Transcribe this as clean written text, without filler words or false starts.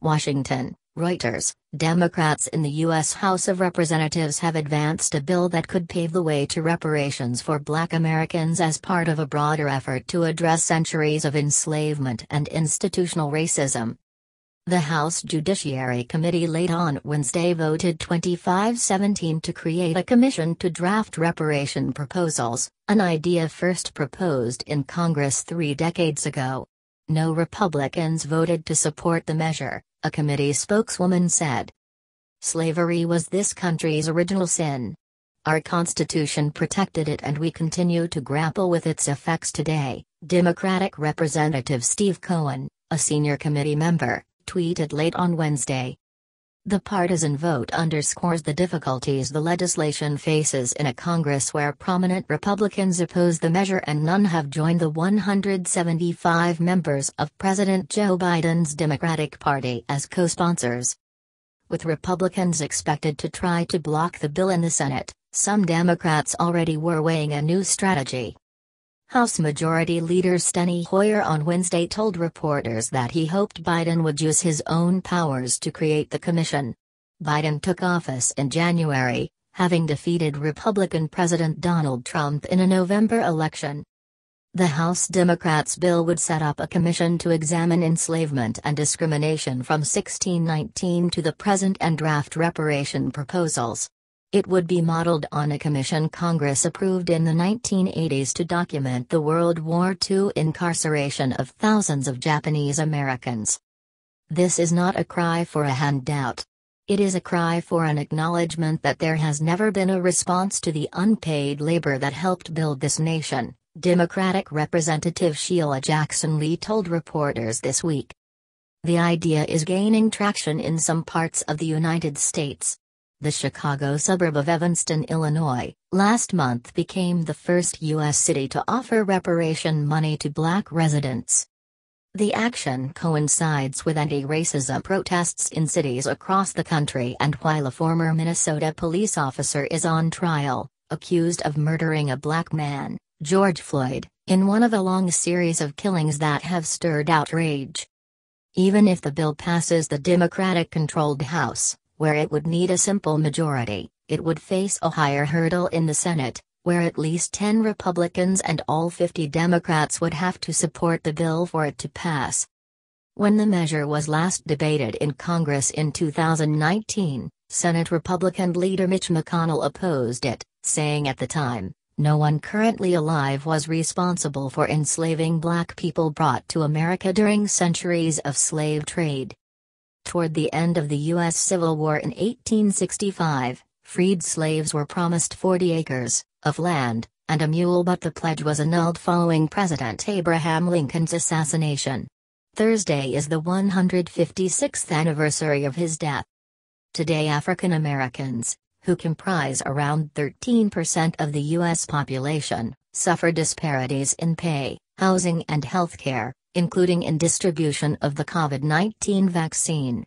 Washington, Reuters. Democrats in the U.S. House of Representatives have advanced a bill that could pave the way to reparations for Black Americans as part of a broader effort to address centuries of enslavement and institutional racism. The House Judiciary Committee late on Wednesday voted 25-17 to create a commission to draft reparation proposals, an idea first proposed in Congress 3 decades ago. No Republicans voted to support the measure, a committee spokeswoman said. Slavery was this country's original sin. Our Constitution protected it and we continue to grapple with its effects today, Democratic Representative Steve Cohen, a senior committee member, tweeted late on Wednesday. The partisan vote underscores the difficulties the legislation faces in a Congress where prominent Republicans oppose the measure and none have joined the 175 members of President Joe Biden's Democratic Party as co-sponsors. With Republicans expected to try to block the bill in the Senate, some Democrats already were weighing a new strategy. House Majority Leader Steny Hoyer on Wednesday told reporters that he hoped Biden would use his own powers to create the commission. Biden took office in January, having defeated Republican President Donald Trump in a November election. The House Democrats' bill would set up a commission to examine enslavement and discrimination from 1619 to the present and draft reparation proposals. It would be modeled on a commission Congress approved in the 1980s to document the World War II incarceration of thousands of Japanese Americans. This is not a cry for a handout. It is a cry for an acknowledgement that there has never been a response to the unpaid labor that helped build this nation, Democratic Representative Sheila Jackson Lee told reporters this week. The idea is gaining traction in some parts of the United States. The Chicago suburb of Evanston, Illinois, last month became the first U.S. city to offer reparation money to Black residents. The action coincides with anti-racism protests in cities across the country and while a former Minnesota police officer is on trial, accused of murdering a Black man, George Floyd, in one of a long series of killings that have stirred outrage. Even if the bill passes the Democratic-controlled House, where it would need a simple majority, it would face a higher hurdle in the Senate, where at least 10 Republicans and all 50 Democrats would have to support the bill for it to pass. When the measure was last debated in Congress in 2019, Senate Republican leader Mitch McConnell opposed it, saying at the time, "No one currently alive was responsible for enslaving Black people brought to America during centuries of slave trade." Toward the end of the U.S. Civil War in 1865, freed slaves were promised 40 acres of land and a mule, but the pledge was annulled following President Abraham Lincoln's assassination. Thursday is the 156th anniversary of his death. Today African Americans, who comprise around 13% of the U.S. population, suffer disparities in pay, housing and healthcare, including in distribution of the COVID-19 vaccine.